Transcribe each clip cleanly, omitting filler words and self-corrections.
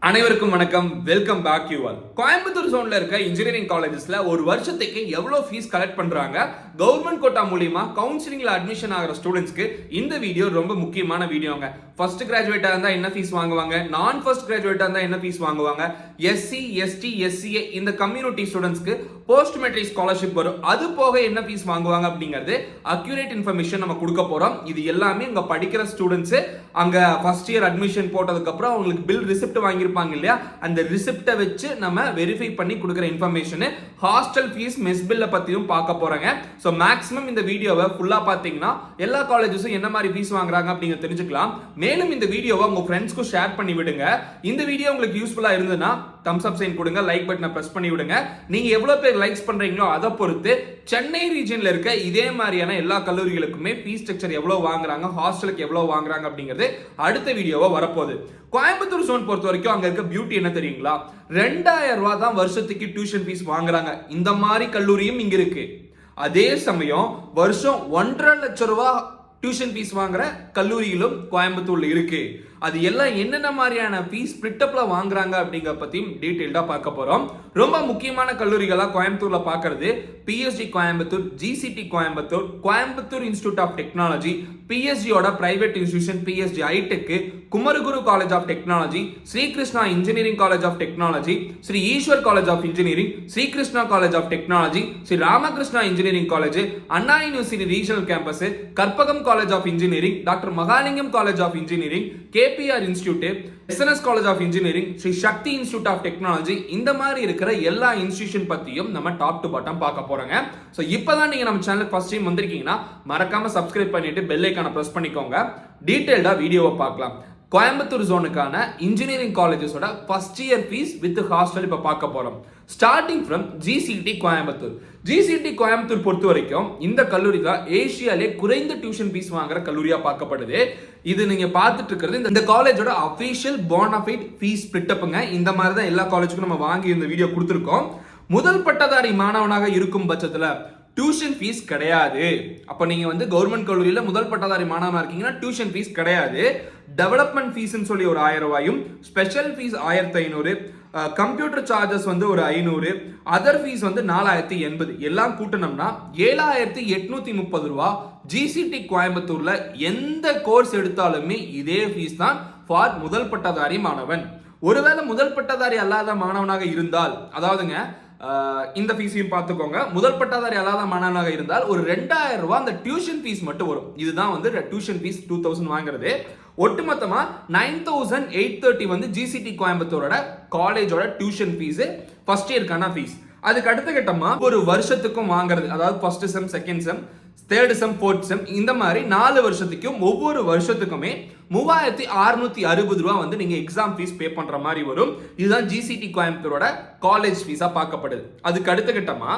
அனைவருக்கும் வணக்கம். Welcome back you all. Coimbatore ஜோன்ல இருக்க இன்ஜினியரிங் காலேஜஸ்ல ஒரு வருஷத்துக்கு எவ்வளவு ஃபீஸ் கலெக்ட் பண்றாங்க, கவர்மெண்ட் கோட்டா மூலியமா கவுன்சிலிங்ல அட்மிஷன் ஆகிற ஸ்டூடெண்ட்ஸ்க்கு இந்த வீடியோ ரொம்ப முக்கியமான வீடியோங்க. ஃபர்ஸ்ட் கிராஜுவேட்டா இருந்தா என்ன ஃபீஸ் வாங்குவாங்க, நான் ஃபர்ஸ்ட் கிராஜுவேட்டா இருந்தா என்ன ஃபீஸ் வாங்குவாங்க, எஸ்சி எஸ்டி எஸ்சிஏ இந்த கம்யூனிட்டி ஸ்டூடெண்ட்ஸ்க்கு போஸ்ட் மெட்ரிக் ஸ்காலர்ஷிப் வரும், அது போக என்ன ஃபீஸ் வாங்குவாங்க அப்படிங்கிறது அக்யூரேட் இன்ஃபர்மேஷன் நம்ம கொடுக்க போறோம். இது எல்லாமே அங்க படிக்கிற ஸ்டூடெண்ட்ஸ் அங்க ஃபர்ஸ்ட் இயர் அட்மிஷன் போட்டதுக்கு அப்புறம் அவங்களுக்கு பில் ரிசிப்ட் வாங்கியிருப்பாங்க இல்லையா, அந்த ரிசிப்டை வச்சு நம்ம வெரிஃபை பண்ணி கொடுக்குற இன்ஃபர்மேஷன். ஹாஸ்டல் ஃபீஸ் மெஸ் பில்ல பத்தியும் பார்க்க போறாங்க. ஸோ மேக்ஸிமம் இந்த வீடியோவை ஃபுல்லா பார்த்தீங்கன்னா எல்லா காலேஜஸும் என்ன மாதிரி ஃபீஸ் வாங்குறாங்க அப்படிங்க தெரிஞ்சுக்கலாம். மேலும் இந்த வீடியோவை உங்க ஃப்ரெண்ட்ஸ்க்கும் ஷேர் பண்ணி விடுங்க. இந்த வீடியோ உங்களுக்கு யூஸ்ஃபுல்லா இருந்ததுன்னா தம்ஸ் அப் சைன் கொடுங்க, லைக் பட்டனை பிரஸ் பண்ணி விடுங்க. நீங்க எவ்வளவு பேர் லைக்ஸ் பண்றீங்களோ அதை பொறுத்து சென்னை ரீஜன்ல இருக்க இதே மாதிரியான எல்லா கல்லூரிகளுக்குமே ஃபீஸ் ஸ்ட்ரக்சர் எவ்வளவு வாங்குறாங்க, ஹாஸ்டலுக்கு எவ்வளவு வாங்குறாங்க அப்படிங்கிறது அடுத்த வீடியோவா வரப்போகுது. கோயம்புத்தூர் ஜோன் பொறுத்த வரைக்கும் அங்க இருக்க பியூட்டி என்ன தெரியுங்களா, 2000 ரூபாய் தான் வருஷத்துக்கு டியூஷன் ஃபீஸ் வாங்குறாங்க. இந்த மாதிரி கல்லூரியும் இங்க இருக்கு. அதே சமயம் வருஷம் 1.5 லட்சம் ரூபாய் டியூஷன் ஃபீஸ் வாங்குற கல்லூரிகளும் கோயம்புத்தூர்ல இருக்கு. அது எல்லாம் என்னென்ன மாதிரியான ஃபீஸ் ஸ்பிளிட்டப்ல வாங்குறாங்க அப்படிங்கிற பத்தியும் டீடைல்டா பார்க்க போறோம். ரொம்ப முக்கியமான கல்லூரிகளா கோயம்புத்தூர்ல பார்க்கிறது PSG Coimbatore, GCT Coimbatore, Coimbatore institute of technology, PSG ஓட private institution PSG iTech, Kumaraguru college of technology, Sri Krishna engineering college of technology, Sri Ishwar college of engineering, Sri Krishna college of technology, Sri Ramakrishna engineering college, Anna university regional campus, Karpagam college of engineering, doctor Mahalingam college of engineering, KPR institute, SNS college of engineering, Sri Sakthi institute of technology, இந்த மாதிரி இருக்கிற எல்லா institution பத்தியும் நம்ம top to bottom பார்க்க போறோங்க. So இப்பதான் நீங்க நம்ம சேனலுக்கு ஃபர்ஸ்ட் டைம் வந்திருக்கீங்கன்னா மறக்காம சப்ஸ்கிரைப் பண்ணிட்டு பெல் ஐகானை பிரஸ் பண்ணிக்கோங்க. டீடைல்டா வீடியோவை பார்க்கலாம். கோயம்புத்தூர் ஜோனுக்கான இன்ஜினியரிங் காலேஜஸோட first year fees with hostel இப்ப பார்க்க போறோம். Starting from GCT Coimbatore. GCT Coimbatore பொறுத்த வரைக்கும் இந்த கல்லூரி தான் ஏசியாலே குறைந்த டியூஷன் ஃபீஸ் வாங்குற கல்லூரியா பார்க்கப்படுது. இது நீங்க பார்த்துட்டு இருக்கிறது இந்த காலேஜோட அபிஷியல் போனஃபைட் ஃபீஸ் ஸ்பிளிட்டப்ங்க. இந்த மாதிரி தான் எல்லா காலேஜுக்கும் நம்ம வாங்கி இந்த வீடியோ கொடுத்துருக்கோம். முதல் பட்டதாரி மாணவனாக இருக்கும் பட்சத்துல டியூஷன் ஃபீஸ் கிடையாது. அப்ப நீங்க கவர்மெண்ட் கல்லூரியில முதல் பட்டதாரி மாணவனா இருக்கீங்கன்னா டியூஷன் ஃபீஸ் கிடையாது. டெவலப்மெண்ட் ஃபீஸ் சொல்லி ஒரு 1000 ரூபாயும், ஸ்பெஷல் ஃபீஸ் 1500, கம்ப்யூட்டர் சார்ஜஸ் ஒரு 500, அதர் ஃபீஸ் 4080, எல்லாம் கூட்டணும்னா 7830 ரூபா. GCT கோயம்புத்தூர்ல எந்த கோர்ஸ் எடுத்தாலுமே இதே ஃபீஸ் தான் ஃபார் முதல் பட்டதாரி மாணவன். ஒருவேளை முதல் பட்டதாரி அல்லாத மாணவனாக இருந்தால், அதாவதுங்க இந்த ஃபீஸையும் பார்த்துக்கோங்க, முதல் பட்டதாரி அல்லாத மாணவனாக இருந்தால் ஒரு 2000 ரூபாய் அந்த டியூஷன் ஃபீஸ் மட்டும் வரும். இதுதான் டியூஷன் ஃபீஸ் 2000 வாங்குறது. ஒட்டுமொத்தமா 9830 GCT கோயம்புத்தூரோட காலேஜோட டியூஷன் ஃபீஸ் ஃபர்ஸ்ட் இயர்க்கான ஃபீஸ். அதுக்கு அடுத்த கட்டமா ஒரு வருஷத்துக்கும் வாங்குறது, அதாவது first sem, second sem, third sem, fourth sem, இந்த மாதிரி 4 வருஷத்துக்கும் ஒவ்வொரு வருஷத்துக்குமே 3660 ரூபாய் நீங்க எக்ஸாம் ஃபீஸ் பே பண்ற மாதிரி வரும். இதுதான் GCT கோயம்புத்தூரோட காலேஜ் ஃபீஸா பார்க்கப்படுது. அதுக்கு அடுத்த கட்டமா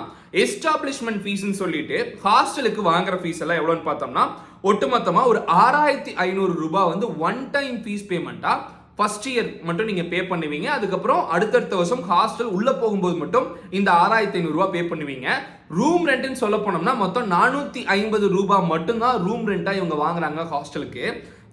எஸ்டாப்ளிஷ்மெண்ட் ஃபீஸ் சொல்லிட்டு ஹாஸ்டலுக்கு வாங்குற ஃபீஸ் எல்லாம் எவ்வளவுன்னு பார்த்தோம்னா ஒட்டுமொத்தமா ஒரு 6500 ரூபாய் ஒன் டைம் ஃபீஸ் பேமெண்டா ஃபர்ஸ்ட் இயர் மட்டும் நீங்க பே பண்ணுவீங்க. அதுக்கப்புறம் அடுத்தடுத்த வருஷம் ஹாஸ்டல் உள்ள போகும்போது மட்டும் இந்த 6500 ரூபாய் பே பண்ணுவீங்க. ரூம் ரெண்ட்னு சொல்ல போனோம்னா மொத்தம் 450 ரூபாய் மட்டும்தான் ரூம் ரெண்டா இவங்க வாங்குறாங்க ஹாஸ்டலுக்கு.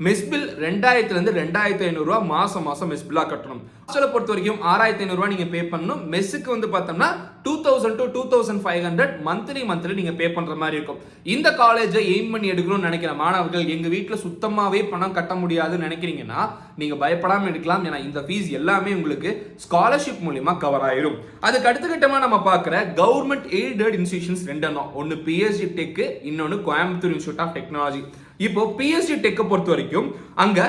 மெஸ் பில் 2000 இருந்து 2500 ரூபாய் மாசம் மெஸ் பில்லா கட்டணும். ஹாஸ்டலை பொறுத்த வரைக்கும் 6500 ரூபாய் நீங்க பே பண்ணணும். மெஸ்ஸுக்கு பார்த்தோம்னா 2000 to 2500 மந்த்லி நீங்க பே பண்ற மாதிரி இருக்கும். இந்த காலேஜை எய்ம் பண்ணி எடுக்கணும்னு நினைக்கிற மாணவர்கள், எங்க வீட்டுல சுத்தமாவே பணம் கட்ட முடியாதுன்னு நினைக்கிறீங்கன்னா நீங்க பயப்படாம எடுக்கலாம். ஏன்னா இந்த ஃபீஸ் எல்லாமே உங்களுக்கு ஸ்காலர்ஷிப் மூலமா கவர் ஆயிரும். அதுக்கு அடுத்த கட்டமா நம்ம பார்க்கிற கவர்மெண்ட் எய்டட் இன்ஸ்டிடியூஷன்ஸ் ரெண்டெண்ணம், ஒன்னு PSG டெக், இன்னொன்னு கோயம்புத்தூர் இன்ஸ்டிடியூட் ஆஃப் டெக்னாலஜி. இப்போ PSG டெக் பொறுத்த வரைக்கும் அங்க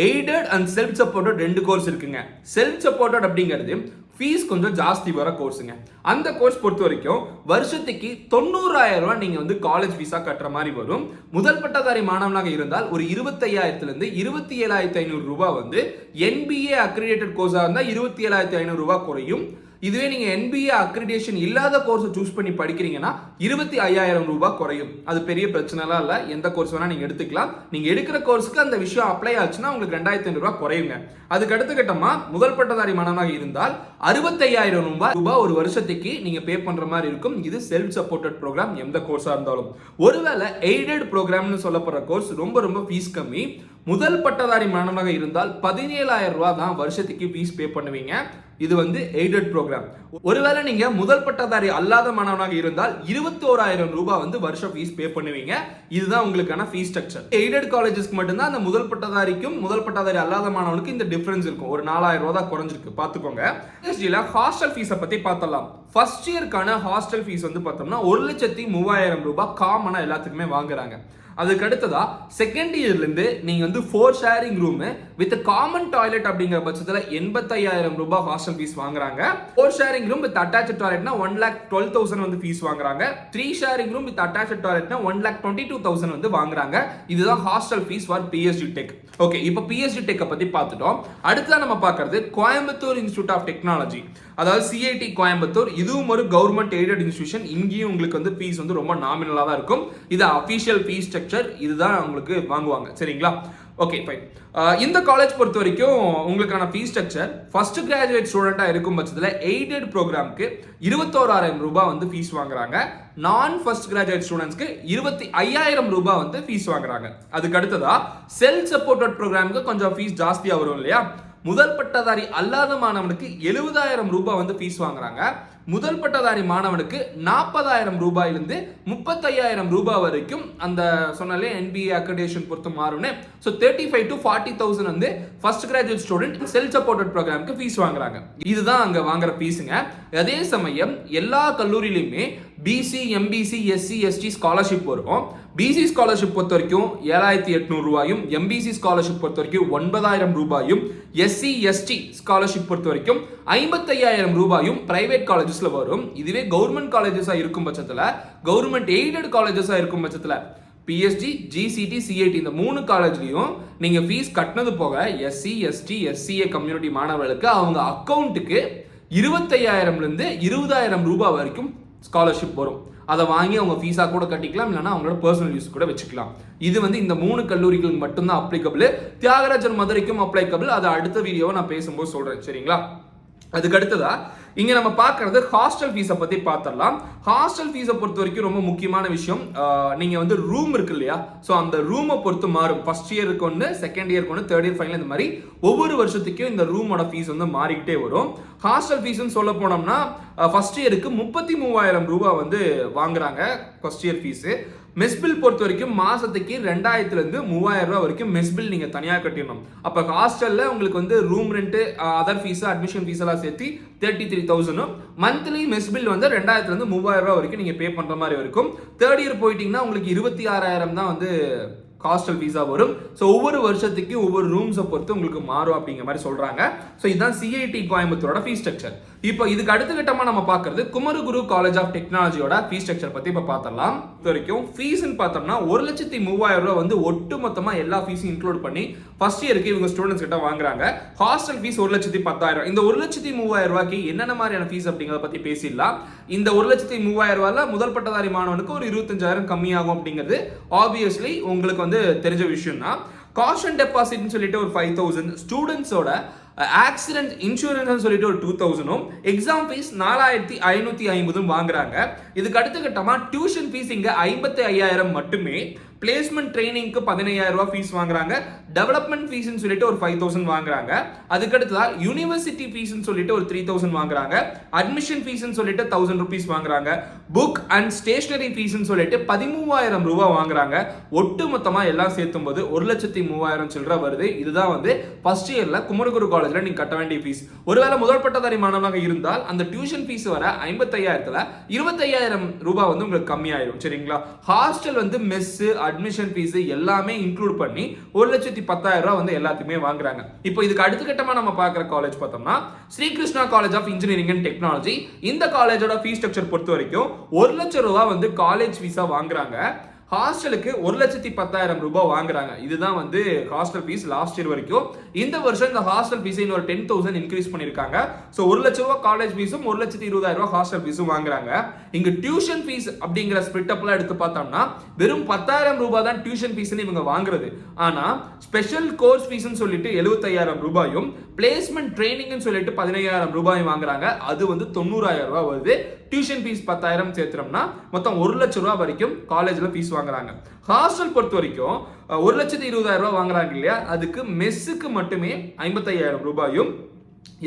aided and self supported 2 course இருக்குங்க. செல்ஃப் சப்போர்ட்டட் அப்படிங்கிறது ஃபீஸ் கொஞ்சம் ஜாஸ்தி வர கோர்ஸுங்க. அந்த கோர்ஸ் பொறுத்த வரைக்கும் வருஷத்துக்கு 90000 ரூபாய் நீங்க காலேஜ் ஃபீஸா கட்டுற மாதிரி வரும். முதல் பட்டதாரி மாணவனாக இருந்தால் ஒரு 25000 இருந்து 27500 ரூபாய் NBA அக்ரிடேட்டட் கோர்ஸா இருந்தா 27500 ரூபாய் குறையும். இதுவே நீங்க NBA அக்ரிடேஷன் இல்லாத கோர்ஸ் சூஸ் பண்ணி படிக்கிறீங்கன்னா 25000 ரூபாய் குறையும். அது பெரிய பிரச்சனைலாம் இல்ல, எந்த கோர்ஸ் வேணா நீங்க எடுத்துக்கலாம். நீங்க எடுக்கிற கோர்ஸ்க்கு அந்த விஷயம் அப்ளை ஆச்சுன்னா உங்களுக்கு 2500 ரூபாய் குறையுங்க. அதுக்கு அடுத்த கட்டமா முதல் பட்டதாரி மாணவனாக இருந்தால் 65000 ரூபாய் ஒரு வருஷத்துக்கு நீங்க பே பண்ற மாதிரி இருக்கும். இது செல்ஃப் சப்போர்ட்டட் ப்ரோக்ராம் எந்த கோர்ஸா இருந்தாலும். ஒருவேளை எய்டட் ப்ரோக்ராம்னு சொல்லப்படுற கோர்ஸ் ரொம்ப ஃபீஸ் கம்மி, முதல் பட்டதாரி மாணவனாக இருந்தால் 17,000 ரூபாய் தான் வருஷத்துக்கு ஃபீஸ் பே பண்ணுவீங்க. இது வந்து எய்டட் ப்ரோக்ராம். ஒருவேளை நீங்க முதல் பட்டதாரி அல்லாத மாணவனாக இருந்தால் 21,000 ரூபாய் வந்து வருஷம் ஃபீஸ் பே பண்ணுவீங்க. இதுதான் உங்களுக்கான ஃபீஸ் ஸ்ட்ரக்சர். எய்டட் காலேஜஸ்க்கு மட்டும்தான் அந்த முதல் பட்டதாரிக்கும் முதல் பட்டதாரி அல்லாத மாணவனுக்கு இந்த டிஃபரன்ஸ் இருக்கும். ஒரு 4,000 ரூபாய் தான் குறைஞ்சிருக்கு, பாத்துக்கோங்க. பிஎஸ்ஜில ஹாஸ்டல் ஃபீஸை பத்தி பார்த்தலாம். ஃபர்ஸ்ட் இயர்க்கான ஹாஸ்டல் ஃபீஸ் வந்து பார்த்தோம்னா 1,03,000 ரூபாய் காமனா எல்லாத்துக்குமே வாங்குறாங்க. அதுக்கு அடுத்ததா செகண்ட் இயர்ல இருந்து நீங்க வந்து 4 sharing room with common toilet அப்படிங்கிற பட்சத்துல 85,000 ரூபாய் ஹாஸ்டல் ஃபீஸ் வாங்குறாங்க. 4 ஷேரிங் ரூம் வித் அட்டாச்ட் டாய்லெட்னா 1,12,000 வந்து ஃபீஸ் வாங்குறாங்க. 3 ஷேரிங் ரூம் வித் அட்டாச்ட் டாய்லெட்னா 1,22,000 வந்து வாங்குறாங்க. இதுதான் hostel fees for PSG tech. Okay, இப்போ PSG டெக் பத்தி பார்த்துட்டோம். அடுத்ததா நம்ம பார்க்கிறது கோயம்புத்தூர் இன்ஸ்டிடியூட் ஆஃப் டெக்னாலஜி, அதாவது CIT கோயம்புத்தூர். இதுவும் ஒரு கவர்மெண்ட் எய்டட் இன்ஸ்டிடியூஷன். இங்கேயும் உங்களுக்கு வந்து ஃபீஸ் வந்து ரொம்ப நாமினலா தான் இருக்கும். இது அபிஷியல் ஃபீஸ் ஸ்ட்ரக்சர், இதுதான் உங்களுக்கு வாங்குவாங்க. சரிங்களா? Okay, fine. இந்த காலேஜ் பொறுத்த வரைக்கும் உங்களுக்கான ஃபீஸ் ஸ்ட்ரக்சர் ஃபர்ஸ்ட் கிராஜுவேட் ஸ்டூடெண்டா இருக்கும் பட்சத்தில் எய்டட் ப்ரோக்ராம்க்கு 21,000 ரூபாய் வந்து ஃபீஸ் வாங்குறாங்க. நான் ஃபர்ஸ்ட் கிராஜுவேட் ஸ்டூடெண்ட்ஸ்க்கு 25,000 ரூபாய் வந்து ஃபீஸ் வாங்குறாங்க. அதுக்கு அடுத்ததா செல்ஃப் சப்போர்ட்டட் ப்ரோக்ராமுக்கு கொஞ்சம் ஃபீஸ் ஜாஸ்தியா வரும் இல்லையா? முதல் பட்டதாரி அல்லாத மாணவனுக்கு 70,000 ரூபாய் வந்து ஃபீஸ் வாங்குறாங்க. முதல் பட்டதாரி மாணவனுக்கு 40,000 ரூபாயிலிருந்து 35,000 ரூபாய் வரைக்கும் அந்த சொன்னாலே NBA அக்ரெடிடேஷன் பொறுத்து மாறும்னு. ஸோ 35,000 to 40,000 வந்து first graduate student self supported ப்ரோக்ராமுக்கு ஃபீஸ் வாங்குறாங்க. இதுதான் அங்க வாங்குற ஃபீஸுங்க. அதே சமயம் எல்லா கல்லூரியிலுமே BC, MBC, SC, ST scholarship வரும். BC ஸ்காலர்ஷிப் பொறுத்த வரைக்கும் 7,800 ரூபாயும், MBC ஸ்காலர்ஷிப் பொறுத்த வரைக்கும் 9,000 ரூபாயும், SC, ST ஸ்காலர்ஷிப் பொறுத்த வரைக்கும் 55,000 ரூபாயும் பிரைவேட் காலேஜஸ்ல வரும். இதுவே கவர்மெண்ட் காலேஜஸா இருக்கும் பட்சத்துல, கவர்மெண்ட் எய்டட் காலேஜஸா இருக்கும் பட்சத்துல PSG, GCT, CIT இந்த 3 காலேஜ்லயும் நீங்க ஃபீஸ் கட்டினது போக SC, ST, SCA கம்யூனிட்டி மாணவர்களுக்கு அவங்க அக்கவுண்ட்டுக்கு 25,000 இருந்து 20,000 ரூபாய் வரைக்கும் ஸ்காலர்ஷிப் வரும். அதை வாங்கி அவங்க ஃபீஸா கூட கட்டிக்கலாம், இல்லைன்னா அவங்களோட பர்சனல் யூஸ் கூட வச்சுக்கலாம். இது வந்து இந்த 3 கல்லூரிகளுக்கு மட்டும்தான் அப்ளிகபிள். தியாகராஜர் மதுரைக்கும் அப்ளிகபிள். அதை அடுத்த வீடியோவை நான் பேசும்போது சொல்றேன். சரிங்களா? அதுக்கு அடுத்ததா இங்க நம்ம பார்க்கறது ஹாஸ்டல் ஃபீஸை பத்தி பார்த்தரலாம். ஹாஸ்டல் ஃபீஸை பொறுத்த வரைக்கும் ரொம்ப முக்கியமான விஷயம், நீங்க வந்து ரூம் இருக்கு இல்லையா? ஸோ அந்த ரூமை பொறுத்து மாறும். ஃபர்ஸ்ட் இயருக்கு ஒன்று, செகண்ட் இயருக்கு ஒன்று, தேர்ட் இயர் ஃபைனல், இந்த மாதிரி ஒவ்வொரு வருஷத்துக்கும் இந்த ரூமோட ஃபீஸ் வந்து மாறிக்கிட்டே வரும். ஹாஸ்டல் ஃபீஸ்ன்னு சொல்ல போனோம்னா ஃபர்ஸ்ட் இயருக்கு 33,000 ரூபாய் வந்து வாங்குறாங்க first year fees. Mess bill பொறுத்த வரைக்கும் மாசத்துக்கு 2,000 இருந்து 3,000 ரூபாய் வரைக்கும் மெஸ் பில் நீங்க தனியாக கட்டிடணும். அப்ப ஹாஸ்டல்ல உங்களுக்கு வந்து room rent, other fees, admission fees எல்லாம் சேர்த்து 33,000. மந்த்லி மெஸ் பில் வந்து 2,000 இருந்து 3,000 ரூபாய் வரைக்கும் நீங்க பே பண்ற மாதிரி இருக்கும். தேர்ட் இயர் போயிட்டீங்கன்னா உங்களுக்கு 26,000 தான் வந்து ஹாஸ்டல் ஃபீஸா வரும். ஸோ ஒவ்வொரு வருஷத்துக்கு ஒவ்வொரு ரூம்ஸை பொறுத்து உங்களுக்கு மாறும் அப்படிங்கிற மாதிரி சொல்றாங்க. ஸோ இதுதான் CIT கோயம்புத்தூரோட ஃபீஸ் ஸ்ட்ரக்சர். இப்போ இதுக்கு அடுத்த கட்டமா நம்ம பார்க்கறது குமரகுரு காலேஜ் ஆஃப் டெக்னாலஜியோட ஃபீஸ் ஸ்ட்ரக்சர் பத்தி இப்ப பார்த்தரலாம். இது வரைக்கும் ஃபீஸ்ன்னு பார்த்தோம்னா 1,03,000 ரூபாய் வந்து ஒட்டு மொத்தமா எல்லா ஃபீஸும் இன்க்ளூட் பண்ணி ஃபர்ஸ்ட் இயருக்கு இவங்க ஸ்டூடெண்ட்ஸ் கிட்ட வாங்குறாங்க. Hostel fees 1,10,000. இந்த 1,03,000 ரூபாய்க்கு என்னென்ன மாதிரியான ஃபீஸ் அப்படிங்கிறத பத்தி பேசிடலாம். இந்த 1,03,000 ரூபாயில முதல் பட்டதாரி மாணவனுக்கு ஒரு 25,000 கம்மியாகும் அப்படிங்கிறது ஆப்வியஸ்லி உங்களுக்கு வந்து தெரிஞ்ச விஷயம் தான். காஷன் டெபாசிட்னு சொல்லிட்டு ஒரு 5,000, ஸ்டூடெண்ட்ஸோட ஆக்சிடென்ட் இன்சூரன்ஸ் சொல்லிட்டு ஒரு 2,000, எக்ஸாம் ஃபீஸ் 4,550 வாங்குறாங்க. இதுக்கு அடுத்த கட்டமா டியூஷன் ஃபீஸ் இங்க 55,000 மட்டுமே. பிளேஸ்மெண்ட் ட்ரைனிங்க்கு 15,000 ரூபாய் ஃபீஸ் வாங்குறாங்க. டெவலப்மெண்ட் ஃபீஸ்னு சொல்லிட்டு ஒரு 5,000 வாங்குறாங்க. அதுக்கு அடுத்ததா யூனிவர்சிட்டி ஃபீஸ்னு சொல்லிட்டு ஒரு 3,000 வாங்குறாங்க. அட்மிஷன் ஃபீஸ்னு சொல்லிட்டு 1,000 ரூபீஸ் வாங்குறாங்க. புக் அண்ட் ஸ்டேஷனரி ஃபீஸ்னு சொல்லிட்டு 13,000 ரூபாய் வாங்குறாங்க. ஒட்டு மொத்தமா எல்லாம் சேர்த்தும் போது 1,03,000 சில்லற வருது. இதுதான் வந்து ஃபர்ஸ்ட் இயர்ல குமரகுரு காலேஜ்ல நீங்க கட்ட வேண்டிய ஃபீஸ். ஒருவேளை முதல் பட்டதாரி மாணவனாக இருந்தால் அந்த டியூஷன் ஃபீஸ் வர 55,000ல 25,000 ரூபாய் வந்து உங்களுக்கு கம்மியாயிரும். சரிங்களா? ஹாஸ்டல் வந்து மெஸ், அட்மிஷன் ஃபீஸ் எல்லாமே இன்க்ளூட் பண்ணி 1,10,000 ரூபாய் வந்து எல்லாத்துக்குமே வாங்குறாங்க. இப்போ இதுக்கு அடுத்த கட்டமா நம்ம பார்க்குற காலேஜ் பார்த்தோம்னா Shri Krishna college of engineering and technology. இந்த காலேஜோட ஃபீஸ் ஸ்ட்ரக்சர் பொறுத்த வரைக்கும் 1,00,000 ரூபாய் வந்து காலேஜ் ஃபீஸா வாங்குறாங்க. ஹாஸ்டலுக்கு 1,10,000 ரூபாய் வாங்குறாங்க. இதுதான் வந்து ஹாஸ்டல் ஃபீஸ் லாஸ்ட் இயர் வரைக்கும். இந்த வருஷம் இந்த ஹாஸ்டல் ஃபீஸ் இன்னொரு 10,000 இன்க்ரீஸ் பண்ணிருக்காங்க. சோ 1,00,000 ரூபாய் காலேஜ் ஃபீஸும் 1,20,000 ரூபாய் ஹாஸ்டல் ஃபீஸும் வாங்குறாங்க. இங்க டியூஷன் ஃபீஸ் அப்படிங்கிற ஸ்பிளிட் அப்ல எடுத்து பார்த்தோம்னா வெறும் 10,000 ரூபாய் தான் டியூஷன் ஃபீஸ்னு இவங்க வாங்குறது. ஆனா ஸ்பெஷல் கோர்ஸ் ஃபீஸ்னு சொல்லிட்டு 75,000 ரூபாயும், பிளேஸ்மெண்ட் ட்ரைனிங்னு சொல்லிட்டு 15,000 ரூபாயும் வாங்குறாங்க. அது வந்து 90,000 ரூபாய் வருது. டியூஷன் ஃபீஸ் 10,000 சேர்த்துறோம்னா மொத்தம் 1 லட்சம் ரூபாய் வரைக்கும் காலேஜ்ல ஃபீஸ் வாங்குறாங்க. ஹாஸ்டல் பொறுத்த வரைக்கும் 1,20,000 ரூபாய் வாங்குறாங்க இல்லையா, அதுக்கு மெஸ்ஸுக்கு மட்டுமே 55,000 ரூபாயும்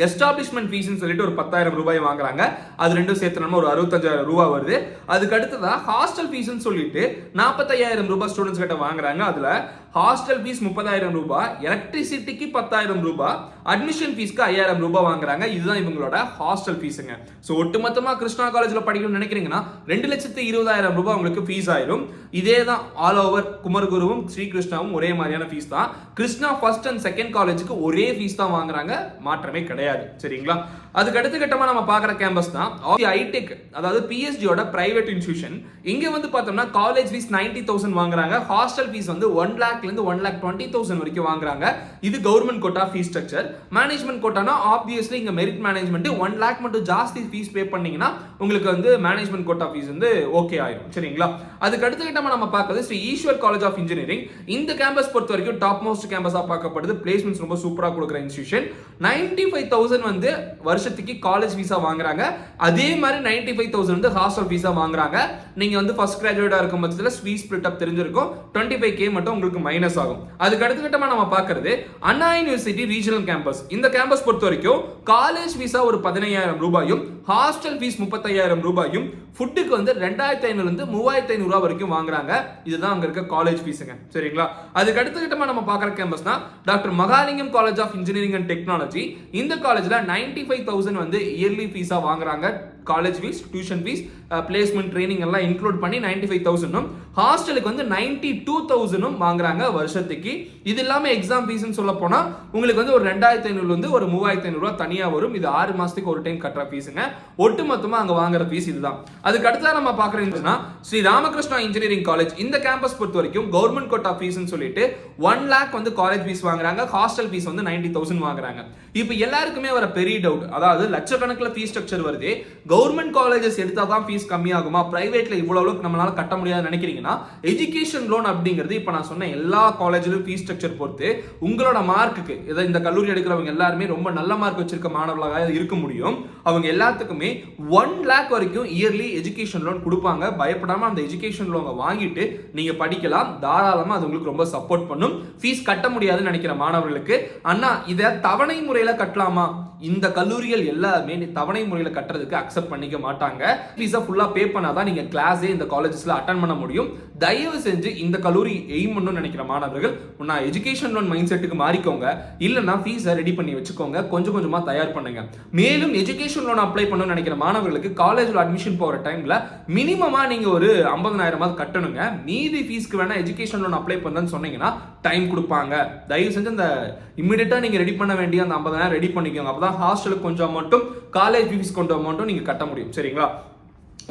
எஸ்டாப்ளிஷ்மெண்ட் ஃபீஸ்னு சொல்லிட்டு ஒரு 10,000 ரூபாய் வாங்குறாங்க. அது ரெண்டும் சேர்த்தனமா ஒரு 65,000 ரூபாய் வருது. அதுக்கு அடுத்ததா ஹாஸ்டல் ஃபீஸ்னு சொல்லிட்டு 45,000 ரூபாய் ஸ்டூடெண்ட்ஸ் கிட்ட வாங்குறாங்க. அதுல ஹாஸ்டல் ஃபீஸ் 30,000 ரூபாய், எலக்ட்ரிசிட்டிக்கு 10,000 ரூபாய், அட்மிஷன் ஃபீஸ்க்கு 5,000 ரூபாய் வாங்குறாங்க. இதுதான் இவங்களோட ஹாஸ்டல் ஃபீஸுங்க. ஸோ ஒட்டுமொத்தமா கிருஷ்ணா காலேஜ்ல படிக்கணும்னு நினைக்கிறீங்கன்னா 2,20,000 ரூபாய் உங்களுக்கு ஃபீஸ் ஆயிரும். இதே தான் ஆல் ஓவர் குமரகுருவும் ஸ்ரீகிருஷ்ணாவும் ஒரே மாதிரியான ஃபீஸ் தான். கிருஷ்ணா ஃபர்ஸ்ட் அண்ட் செகண்ட் காலேஜுக்கு ஒரே ஃபீஸ் தான் வாங்குறாங்க, மாற்றமே கிடையாது. சரிங்களா? அதுக்கு அடுத்த கட்டமா நம்ம பார்க்குற கேம்பஸ் தான் ஐடெக், அதாவது பிஎஸ்ஜியோட பிரைவேட் இன்ஸ்டிடியூஷன். இங்க வந்து பார்த்தோம்னா காலேஜ் ஃபீஸ் 90,000 வாங்குறாங்க. ஹாஸ்டல் ஃபீஸ் வந்து 1 lakh இருந்து 1,20,000 வரைக்கும் வாங்குறாங்க. இது government quota fees structure. Management கோட்டானா ஆப்வியஸ்லி இங்க மெரிட் மேனேஜ்மெண்ட் 1 lakh மட்டும் ஜாஸ்தி ஃபீஸ் பே பண்ணீங்கன்னா உங்களுக்கு வந்து மேனேஜ்மெண்ட் கோட்டா ஃபீஸ் வந்து ஓகே ஆயிரும். சரிங்களா? அதுக்கு அடுத்த கட்டமா நம்ம பார்க்கிறது Sri Ishwar college of engineering. இந்த கேம்பஸ் பொறுத்த வரைக்கும் டாப் மோஸ்ட் கேம்பஸா பார்க்கப்படுது. பிளேஸ்மெண்ட்ஸ் ரொம்ப சூப்பரா கொடுக்குற இன்ஸ்டிடியூஷன். 95,000 வந்து வருஷத்துக்கு காலேஜ் ஃபீஸா வாங்குறாங்க. அதே மாதிரி 95,000 வந்து ஹாஸ்டல் ஃபீஸா வாங்குறாங்க. நீங்க வந்து ஃபர்ஸ்ட் கிராஜுவேட்டா இருக்கும் பட்சத்துல ஃபீஸ் ஸ்பிளிட் அப் தெரிஞ்சிருக்கும். 25K மட்டும் உங்களுக்கு மைனஸ் ஆகும். அதுக்கு அடுத்த கட்டமா நம்ம பார்க்கிறது அண்ணா யூனிவர்சிட்டி ரீஜனல் கேம்பஸ். இந்த கேம்பஸ் பொறுத்த வரைக்கும் காலேஜ் ஃபீஸா ஒரு 15,000 ரூபாயும், ஹாஸ்டல் ஃபீஸ் 30,000 ரூபாயும், ஃபுட்டுக்கு வந்து 2,500 இருந்து 3,500 ரூபாய் வரைக்கும் வாங்குறாங்க. இதுதான் அங்க இருக்க காலேஜ் ஃபீஸுங்க. சரிங்களா? அதுக்கு அடுத்த கட்டமா நம்ம பார்க்குற கேம்பஸ் தான் doctor Mahalingam college of engineering and technology. இந்த காலேஜ்ல 95,000 வந்து இயர்லி ஃபீஸா வாங்குறாங்க. College fees, tuition fees, placement training எல்லாம் இன்க்ளூட் பண்ணி 95,000, ஹாஸ்டலுக்கு வந்து 92,000 வாங்குறாங்க வருஷத்துக்கு. இது இல்லாம எக்ஸாம் ஃபீஸ்னு சொல்ல போனா உங்களுக்கு வந்து ஒரு 2,500 வந்து ஒரு 3,500 ரூபாய் தனியா வரும். இது 6 மாசத்துக்கு ஒரு டைம் கட்டுற ஃபீஸுங்க. ஒட்டுமொத்தமா அங்க வாங்குற ஃபீஸ் இதுதான். அதுக்கு அடுத்தா நம்ம பார்க்கறதுன்னா ஸ்ரீ ராமகிருஷ்ணா இன்ஜினியரிங் காலேஜ். இந்த கேம்பஸ் பொறுத்த வரைக்கும் கவர்மெண்ட் கோட்டா ஃபீஸ்னு சொல்லிட்டு 1 lakh வந்து காலேஜ் ஃபீஸ் வாங்குறாங்க. ஹாஸ்டல் ஃபீஸ் வந்து 90,000 வாங்குறாங்க. இப்போ எல்லாருக்குமே வர பெரிய டவுட், அதாவது லட்சக்கணக்கில் ஃபீஸ் ஸ்ட்ரக்சர் வருது, கவர்மெண்ட் காலேஜஸ் எடுத்தா தான் ஃபீஸ் கம்மியாகுமா, பிரைவேட்ல இவ்வளவு அளவுக்கு நம்மளால கட்ட முடியாதுன்னு நினைக்கிறீங்கன்னா, எஜுகேஷன் லோன் அப்படிங்கிறது இப்போ நான் சொன்ன எல்லா காலேஜிலும் ஃபீஸ் ஸ்ட்ரக்சர் பொறுத்து உங்களோட மார்க்குக்கு, இந்த கல்லூரி எடுக்கிறவங்க எல்லாருமே ரொம்ப நல்ல மார்க் வச்சிருக்க மாணவர்களாக இருக்க முடியும். அவங்க எல்லாத்துக்குமே 1 lakh வரைக்கும் இயர்லி எஜுகேஷன் லோன் கொடுப்பாங்க. பயப்படாம அந்த எஜுகேஷன் லோனை வாங்கிட்டு நீங்க படிக்கலாம். தாராளமா அது உங்களுக்கு ரொம்ப சப்போர்ட் பண்ணும். ஃபீஸ் கட்ட முடியாதுன்னு நினைக்கிற மாணவர்களுக்கு, அண்ணா இதை தவணை முறையில கட்டலாமா? இந்த கல்லூரிகள் எல்லாமே தவணை முறையில கட்டுறதுக்கு அக்செப்ட் பண்ணிக்க மாட்டாங்க. ஃபீஸை ஃபுல்லா பே பண்ணாதான் நீங்க கிளாஸே இந்த காலேஜஸ்ல அட்டெண்ட் பண்ண முடியும். தயவு செஞ்சு இந்த கல்லூரி எய்ம் பண்ணணும்னு நினைக்கிற மாணவர்கள் நான் எஜுகேஷன் லோன் மைண்ட் செட்டுக்கு மாறிக்கோங்க. இல்லைன்னா ஃபீஸை ரெடி பண்ணி வச்சுக்கோங்க, கொஞ்சம் கொஞ்சமா தயார் பண்ணுங்க. மேலும் எஜுகேஷன் லோன் அப்ளை பண்ணணும்னு நினைக்கிற மாணவர்களுக்கு காலேஜ்ல அட்மிஷன் போற டைம்ல மினிமமா நீங்க ஒரு 50,000 கட்டணுங்க. மீதி ஃபீஸ்க்கு வேணா எஜுகேஷன் லோன் அப்ளை பண்ணணும்னு சொன்னீங்கன்னா டைம் கொடுப்பாங்க. தயவு செஞ்சு அந்த இமிடியேட்டா நீங்க ரெடி பண்ண வேண்டிய அந்த 50,000 ரெடி பண்ணிக்கோங்க. அப்பதான் ஹாஸ்டலுக்கு கொஞ்சம் அமௌண்ட்டும் காலேஜ் ஃபீஸ் கொஞ்சம் அமௌண்ட்டும் நீங்க கட்ட முடியும். சரிங்களா?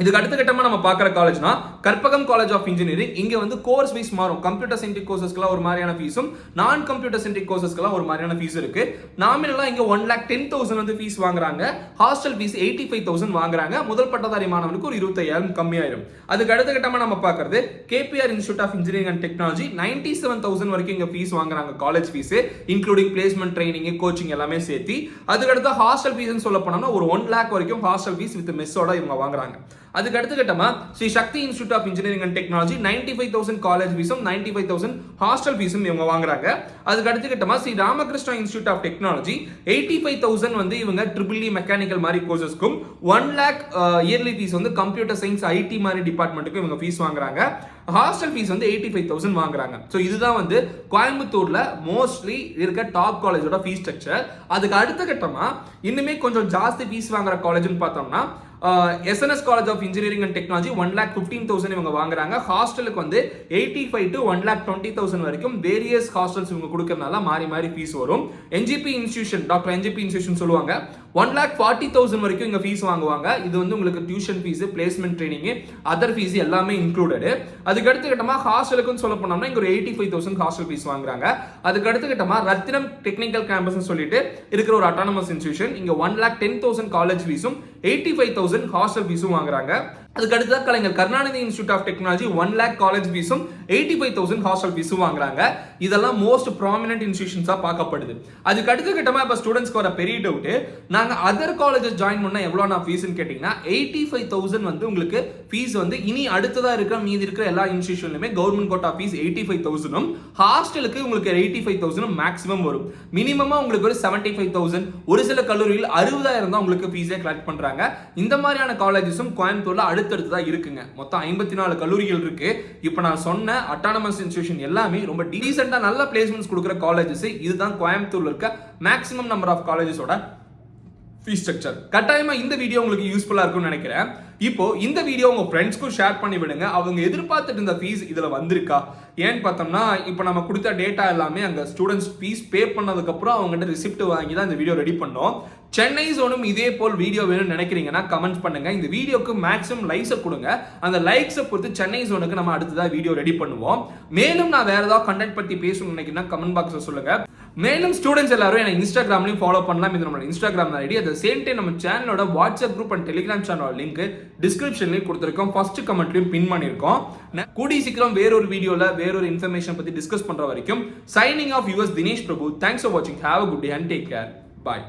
இதுக்கு அடுத்த கட்டமா நம்ம பார்க்குற காலேஜ்னா கற்பகம் காலேஜ் ஆஃப் இன்ஜினியரிங். இங்க வந்து கோர்ஸ் ஃபீஸ் மாறும். கம்ப்யூட்டர் சென்ட்ரிக் கோர்சஸ்க்குலாம் ஒரு மாதிரியான ஃபீஸும், நான் கம்ப்யூட்டர் சென்ட்ரிக் கோர்சஸ்க்குலாம் ஒரு மாதிரியான ஃபீஸ் இருக்கு. நாமினலா இங்க 1,10,000 வந்து ஃபீஸ் வாங்குறாங்க. ஹாஸ்டல் ஃபீஸ் 85,000 வாங்குறாங்க. முதல் பட்டதாரி மாணவனுக்கு ஒரு 25,000 கம்மியாயிரும். அதுக்கு அடுத்த கட்டமா நம்ம பார்க்கறது KPR institute of engineering and technology. 97,000 வரைக்கும் இங்க ஃபீஸ் வாங்குறாங்க college fees, including placement training, coaching எல்லாமே சேர்த்து. அதுக்கு அடுத்த ஹாஸ்டல் ஃபீஸ்னு சொல்ல போனோம்னா ஒரு 1 lakh வரைக்கும் ஹாஸ்டல் ஃபீஸ் வித் மெஸ்ஸோட இவங்க வாங்குறாங்க. அதுக்கு அடுத்த கட்டமா Sri Sakthi institute of engineering and technology 95,000 college ஃபீஸும் 95,000 ஹாஸ்டல் ஃபீஸும் இவங்க வாங்குறாங்க. அதுக்கு அடுத்த கட்டமா Sri Ramakrishna institute of technology 85,000 வந்து இவங்க ட்ரிபிள் மெக்கானிக்கல் மாதிரி கோர்சஸ்க்கும், 1 lakh இயர்லி ஃபீஸ் வந்து கம்ப்யூட்டர் சயின்ஸ் ஐடி மாதிரி டிபார்ட்மெண்ட்டுக்கும் இவங்க ஃபீஸ் வாங்குறாங்க. ஹாஸ்டல் ஃபீஸ் வந்து 85,000 வாங்குறாங்க. ஸோ இதுதான் வந்து கோயம்புத்தூர்ல மோஸ்ட்லி இருக்க டாப் காலேஜோட ஃபீஸ் ஸ்ட்ரக்சர். அதுக்கு அடுத்த கட்டமா இன்னுமே கொஞ்சம் ஜாஸ்தி ஃபீஸ் வாங்குற காலேஜ்னு பார்த்தோம்னா SNS college of engineering and technology 1,15,000 இவங்க வாங்குறாங்க. ஹாஸ்டலுக்கு வந்து 85 to 1,20,000 வரைக்கும் வேரியஸ் ஹாஸ்டல்ஸ் இவங்க கொடுக்கறதுனால மாறி மாறி ஃபீஸ் வரும். NGP institution, doctor NGP institution சொல்லுவாங்க, 1,40,000 வரைக்கும் இங்க ஃபீஸ் வாங்குவாங்க. இது வந்து உங்களுக்கு tuition fees, placement training, other fees எல்லாமே இன்க்ளூடட். அதுக்கு அடுத்த கட்டமா ஹாஸ்டலுக்குன்னு சொல்ல போனோம்னா இங்க ஒரு 85,000 ஹாஸ்டல் ஃபீஸ் வாங்குறாங்க. அதுக்கு அடுத்த கட்டமா ரத்தினம் டெக்னிக்கல் கேம்பஸ் சொல்லிட்டு இருக்கிற ஒரு அட்டானமஸ் இன்ஸ்டிடியூஷன், இங்க 1,10,000 காலேஜ் ஃபீஸும் 85,000 ஹாஸ்டல் ஃபீஸும் வாங்குறாங்க. அதுக்கு அடுத்த Kalaignar Karunanidhi institute of technology 1 lakh college ஃபீஸும் 85,000 ஹாஸ்டல் ஃபீஸ் வாங்குறாங்க. இதெல்லாம் மோஸ்ட் ப்ராமினன்ட் இன்ஸ்டிடியூஷன்ஸா பார்க்கப்படுது. அதுக்கு அடுத்த கட்டமா இப்ப ஸ்டூடெண்ட்ஸ்க்கு வர பெரிய டவுட், நாங்க அதர் காலேஜஸ் ஜாயின் பண்ணா எவ்வளவு நான் ஃபீஸ்னு கேட்டீங்கன்னா 85,000 வந்து உங்களுக்கு ஃபீஸ் வந்து இனி அடுத்ததா இருக்கிற மீதி இருக்கிற எல்லா இன்ஸ்டிடியூஷன்லயுமே கவர்மெண்ட் கோட்டா ஃபீஸ் 85,000 ஹாஸ்டலுக்கு உங்களுக்கு 85,000 மேக்ஸிமம் வரும். மினிமமா உங்களுக்கு ஒரு 75,000, ஒரு சில கல்லூரியில் 60,000 தான் உங்களுக்கு ஃபீஸே கலெக்ட் பண்றாங்க. இந்த மாதிரியான காலேஜஸும் கோயம்புத்தூர்ல அடுத்தடுத்ததா இருக்குங்க. மொத்தம் 54 கல்லூரிகள் இருக்கு. இப்போ நான் சொன்ன அட்டானமஸ் இன்ஸ்டிடியூஷன் எல்லாமே ரொம்ப டீசென்ட்டா நல்ல பிளேஸ்மெண்ட்ஸ் கொடுக்குற காலேஜஸ். இதுதான் கோயம்புத்தூர்ல இருக்க மேக்ஸிமம் நம்பர் ஆஃப் காலேஜஸோட ஃபீஸ் ஸ்ட்ரக்சர். கட்டாயமா இந்த வீடியோ உங்களுக்கு யூஸ்ஃபுல்லா இருக்கும்னு நினைக்கிறேன். இப்போ இந்த வீடியோ உங்க ஃப்ரெண்ட்ஸ்க்கும் ஷேர் பண்ணி விடுங்க. அவங்க எதிர்பார்த்துட்டு இருந்த ஃபீஸ் இதுல வந்திருக்கா? ஏன்னு பார்த்தோம்னா இப்போ நம்ம கொடுத்த டேட்டா எல்லாமே அங்க ஸ்டூடெண்ட்ஸ் ஃபீஸ் பே பண்ணதுக்கு அப்புறம் அவங்ககிட்ட ரிசிப்ட் வாங்கி தான் இந்த வீடியோ ரெடி பண்ணோம். சென்னை ஜோனும் இதே போல் வீடியோ வேணும்னு நினைக்கிறீங்கன்னா கமெண்ட் பண்ணுங்க. இந்த வீடியோக்கு மேக்ஸிமம் லைக்ஸை கொடுங்க. அந்த லைக்ஸை பொறுத்து சென்னை ஜோனுக்கு நம்ம அடுத்ததாக வீடியோ ரெடி பண்ணுவோம். மேலும் நான் வேற ஏதாவது கண்டென்ட் பத்தி பேசணும்னு நினைக்கிறேன்னா கமெண்ட் பாக்ஸ்ல சொல்லுங்க. மேலும் ஸ்டூடெண்ட்ஸ் எல்லாரும் என்ன இன்ஸ்டாகிராம்லயும் ஃபாலோ பண்ணலாம். இது நம்மளோட Instagram ID. At the same time நம்ம சேனலோட வாட்ஸ்அப் குரூப் அண்ட் டெலிகிராம் சேனலோட லிங்க் டிஸ்கிரிப்ஷன்லயும் கொடுத்துருக்கோம். ஃபர்ஸ்ட் கமெண்ட்லயும் பின் பண்ணிருக்கோம். கூடி சீக்கிரம் வேறொரு வீடியோல வேறொரு இன்ஃபர்மேஷன் பத்தி டிஸ்கஸ் பண்ற வரைக்கும் signing off yours Dinesh Prabhu. Thanks for வாட்சிங். Have a good day and take care. Bye.